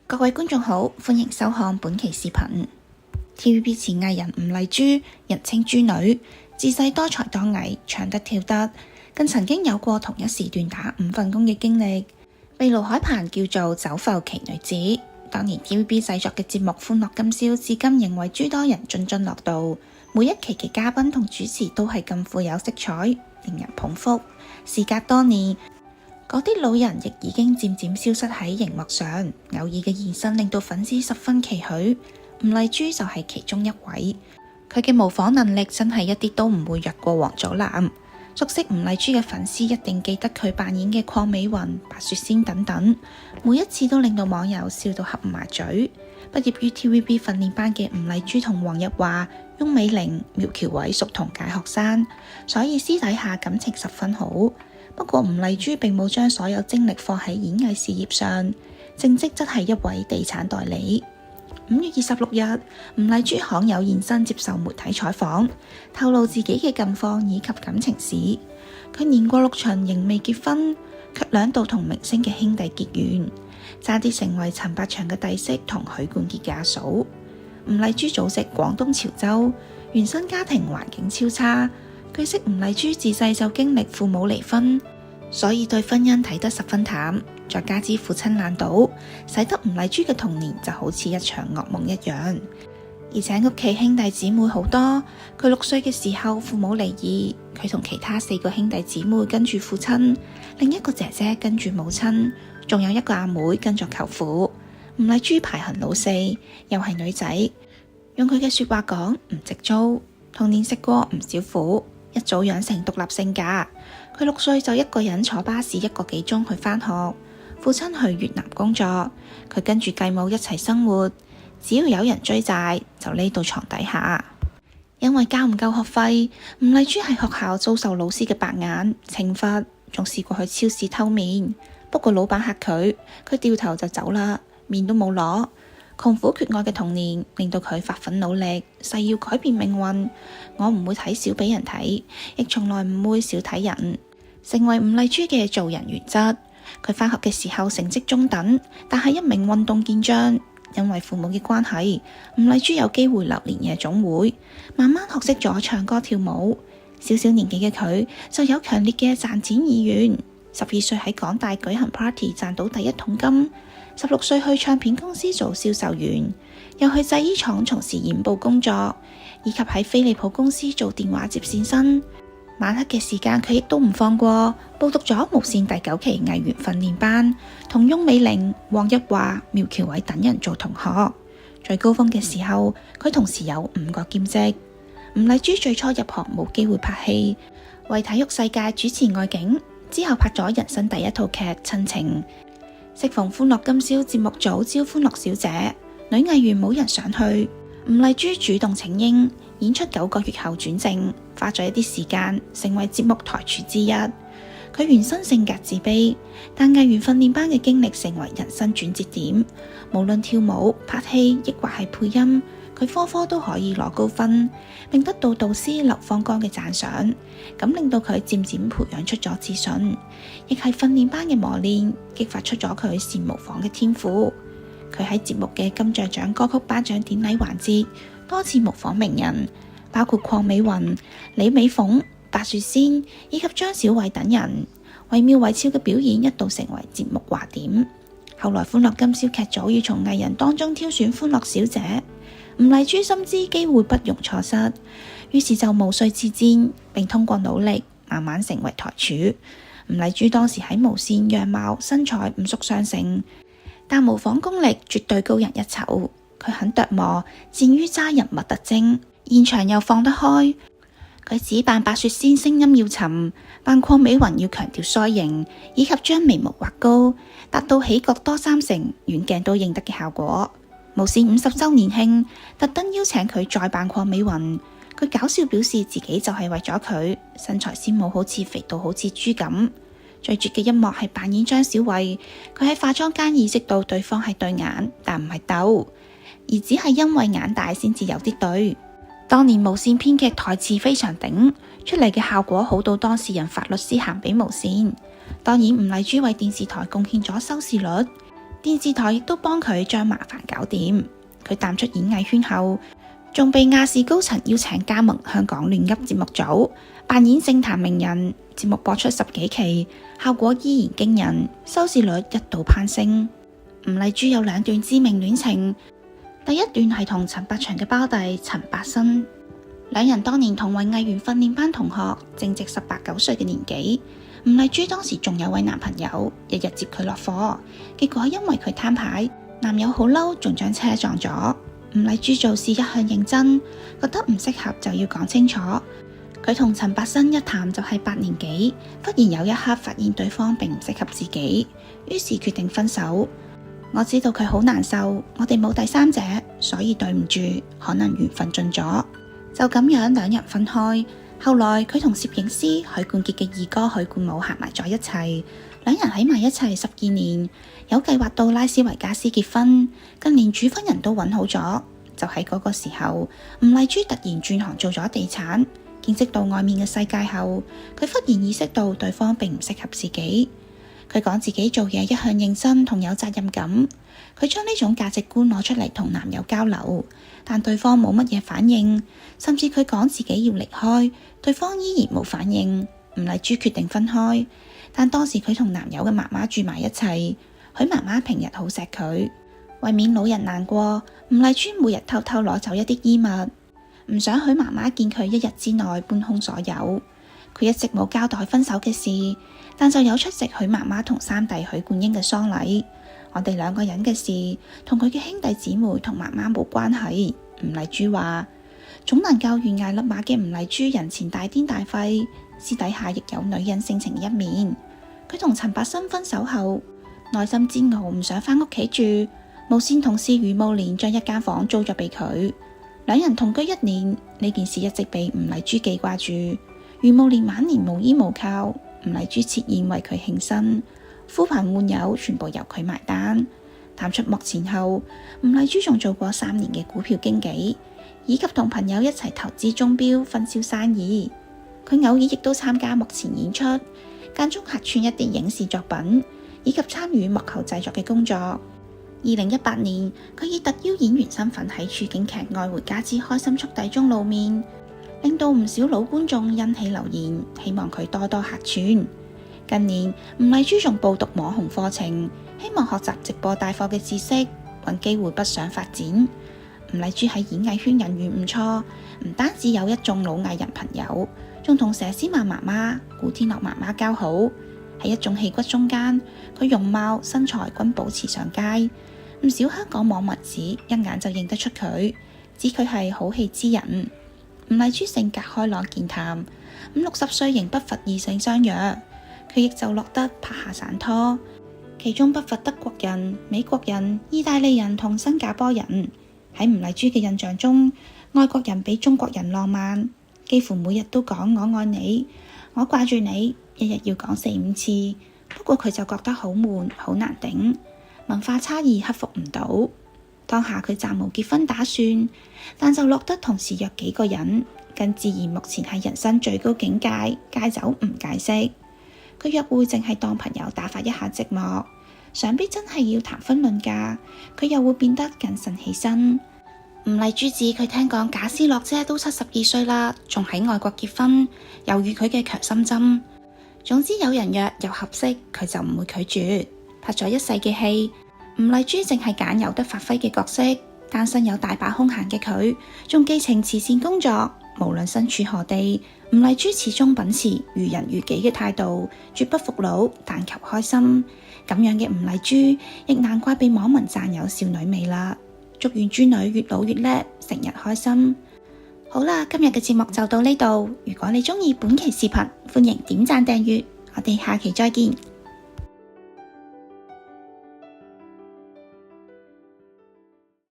各位觀眾好，歡迎收看本期視頻。TVB 前藝人吳麗珠，人稱珠女，自細多才多藝，唱得跳得，更曾經有過同一時段打5份工嘅經歷，被盧海鵬叫做走埠奇女子。當年 TVB 製作嘅節目《歡樂今宵》至今仍為諸多人津津樂道，每一期嘅嘉賓同主持都係咁富有色彩，令人捧腹。事隔多年，嗰啲老人亦已經漸漸消失喺熒幕上，偶爾嘅現身令到粉絲十分期許。吳麗珠就係其中一位，佢嘅模仿能力真係一啲都唔會弱過王祖藍。熟悉吳麗珠嘅粉絲一定記得佢扮演嘅鄺美雲、白雪仙等等，每一次都令到網友笑到合唔埋嘴。畢業於 TVB 訓練班嘅吳麗珠同黃日華、翁美玲、苗僑偉屬同屆學生，所以私底下感情十分好。不過吳麗珠並冇將所有精力放喺演藝事業上，正職則係一位地產代理。5月26日，吳麗珠罕有現身接受媒體採訪，透露自己嘅近況以及感情史。佢年過60仍未結婚，卻2度同明星嘅兄弟結緣，差啲成為陳百祥嘅弟媳同許冠傑嘅阿嫂。吳麗珠祖籍廣東潮州，原生家庭環境超差。據悉吳麗珠自細就經歷父母離婚，所以對婚姻睇得十分淡，再加之父親爛賭，使得吳麗珠嘅童年就好似一場噩夢一樣。而且屋企兄弟姊妹好多，佢6歲嘅時候父母離異，佢同其他4個兄弟姊妹跟住父親，另一個姐姐跟住母親，仲有一個阿妹跟着舅父。吳麗珠排行老4，又係女仔，用佢嘅說話講，唔值租，童年食過唔少苦，一早養成獨立性格。佢6歲就一個人坐巴士1個幾鐘去返學，父親去越南工作，佢跟住繼母一齊生活。只要有人追債，就匿到床底下。因為交唔夠學費，吳麗珠喺學校遭受老師嘅白眼懲罰，仲試過去超市偷麵。不過老闆嚇佢，佢掉頭就走啦，麵都冇攞。窮苦缺愛嘅童年令到佢發奮努力，誓要改變命運。我唔會睇小俾人睇，亦從來唔會少睇人，成為吳麗珠嘅做人原則。佢返學嘅時候成績中等，但係一名運動健將。因為父母嘅關係，吳麗珠有機會留連夜總會，慢慢學識咗唱歌跳舞。小小年紀嘅佢就有強烈嘅賺錢意願。12歲喺港大舉行 party 賺到第1桶金，16歲去唱片公司做銷售員，又去製衣廠從事染布工作，以及喺飛利浦公司做電話接線生。晚黑嘅時間佢亦都唔放過，報讀咗無綫第9期藝員訓練班，同翁美玲、黃日華、苗僑偉等人做同學。最高峰嘅時候，佢同時有5個兼職。吳麗珠最初入行冇機會拍戲，為體育世界主持外景，之後拍咗人生第1套劇《親情》。適逢歡樂今宵節目組招歡樂小姐，女藝員冇人想去，吳麗珠主動請纓，演出9個月後轉正，花咗一啲時間成為節目台柱之一。佢原生性格自卑，但藝員訓練班嘅經歷成為人生轉折點。無論跳舞、拍戲，抑或係配音，佢科科都可以攞高分，並得到導師劉芳剛嘅讚賞。咁令到佢漸漸培養出咗自信，亦係訓練班嘅磨練激發出咗佢善模仿嘅天賦。佢喺節目嘅金像獎歌曲頒獎典禮環節多次模仿名人，包括鄺美雲、李美鳳、白雪仙以及張小偉等人，惟妙惟肖嘅表演一度成為節目話點。後來歡樂今宵劇組要從藝人當中挑選歡樂小姐，吳麗珠深知機會不容錯失，於是就無遂自薦，並通過努力慢慢成為台柱。吳麗珠當時喺無綫樣貌身材唔屬上乘，但模仿功力絕對高人一籌。佢很琢磨，善於揸人物特徵，現場又放得開。佢只扮白雪仙聲音要沉，扮鄺美雲要強調腮型，以及將眉毛畫高，達到起角多3成，遠鏡都認得嘅效果。無綫50週年慶，特登邀請佢再扮鄺美雲。佢搞笑表示自己就係為咗佢，身材先冇好似肥到好似豬咁。最絕嘅一幕係扮演張小慧，佢喺化妝間意識到對方係對眼，但唔係鬥，而只係因為眼大先至有啲對。當年無綫編劇台詞非常頂，出嚟嘅效果好到當事人發律師函俾無綫。當然吳麗珠為電視台貢獻咗收視率，電視台亦都幫佢將麻煩搞掂。佢淡出演藝圈後，仲被亞視高層邀請加盟香港亂噏節目組，扮演政壇名人。節目播出10幾期，效果依然驚人，收視率一度攀升。吳麗珠有2段知名戀情，第一段係同陳百祥嘅胞弟陳百新，兩人當年同為藝員訓練班同學，正值18、19歲嘅年紀。吳麗珠當時仲有位男朋友，日日接佢落課，結果因為佢攤牌，男友好嬲，仲將車撞咗。吳麗珠做事一向認真，覺得唔適合就要講清楚。佢同陳百新一談就係8年幾，忽然有一刻發現對方並唔適合自己，於是決定分手。我知道佢好難受，我哋冇第三者，所以對唔住，可能緣分盡咗。就咁樣兩人分開。後來佢同攝影師許冠傑嘅二哥許冠武行埋咗一齊，兩人喺埋一齊12年，有計劃到拉斯維加斯結婚。近年主婚人都揾好咗，就喺嗰個時候，吳麗珠突然轉行做咗地產。見識到外面嘅世界後，佢忽然意識到對方並唔適合自己。佢講自己做嘢一向認真同有責任感，佢將呢種價值觀攞出嚟同男友交流，但對方冇乜嘢反應，甚至佢講自己要離開，對方依然冇反應。吳麗珠決定分開，但當時佢同男友嘅媽媽住埋一齊，許媽媽平日好錫佢，為免老人難過，吳麗珠每日偷偷攞走一啲衣物，唔想許媽媽見佢一日之內搬空所有。佢一直冇交代分手嘅事，但就有出席許媽媽同三弟許冠英嘅喪禮。我哋2個人嘅事，同佢嘅兄弟姊妹同媽媽冇關係。吳麗珠話，總能夠懸崖勒馬嘅吳麗珠人前大癲大肺，私底下亦有女人性情一面。佢同陳百新分手後，內心煎熬，唔想返屋企住，無線同事余慕蓮將一間房租咗俾佢。兩人同居1年，呢件事一直被吳麗珠記掛住。余慕蓮晚年無依無靠，吳麗珠設宴為佢慶生，呼朋喚友全部由佢埋單。淡出幕前後，吳麗珠仲做過3年嘅股票經紀，以及同朋友一齊投資鐘錶分銷生意。佢偶爾亦都參加幕前演出，間中客串一啲影視作品，以及參與幕後製作嘅工作。2018年，佢以特邀演員身份喺處境劇《愛回家之開心速遞》中露面，令到唔少老觀眾欣喜留言，希望佢多多客串。近年，吳麗珠仲報讀網紅課程，希望學習直播帶貨嘅知識，搵機會北上發展。吳麗珠喺演藝圈人緣唔錯，唔單止有一眾老藝人朋友，仲同佘詩曼媽媽、古天樂媽媽交好。喺一眾戲骨中間，佢容貌身材均保持上佳，唔少香港網民指一眼就認得出佢，指佢係好戲之人。吳麗珠性格開朗健談，50、60歲仍不乏異性相約，佢亦就落得拍下散拖，其中不乏德國人、美國人、意大利人同新加坡人。喺吳麗珠嘅印象中，外國人比中國人浪漫，幾乎每日都講我愛你，我掛住你，一日要講4、5次。不過佢就覺得好悶，好難頂，文化差異克服唔到。當下佢暫無結婚打算，但就落得同時約幾個人，更自然目前係人生最高境界，戒酒唔戒色。佢約會淨係當朋友打發一下寂寞，想必真係要談婚論嫁，佢又會變得謹慎起身。吳麗珠指佢聽講賈思樂姐都72歲啦，仲喺外國結婚，猶豫佢嘅強心針。總之有人約又合適，佢就唔會拒絕。拍咗一世嘅戲，吳麗珠淨係揀有得發揮嘅角色，單身有大把空閒嘅佢，仲寄情慈善工作。無論身處何地，吳麗珠始終秉持如人如己嘅態度，絕不服老，但求開心。咁樣嘅吳麗珠，亦難怪被網民讚有少女味啦。祝願豬女越老越叻，成日開心。好啦，今日嘅節目就到呢度。如果你鍾意本期視頻，歡迎點讚訂閱。我哋下期再見。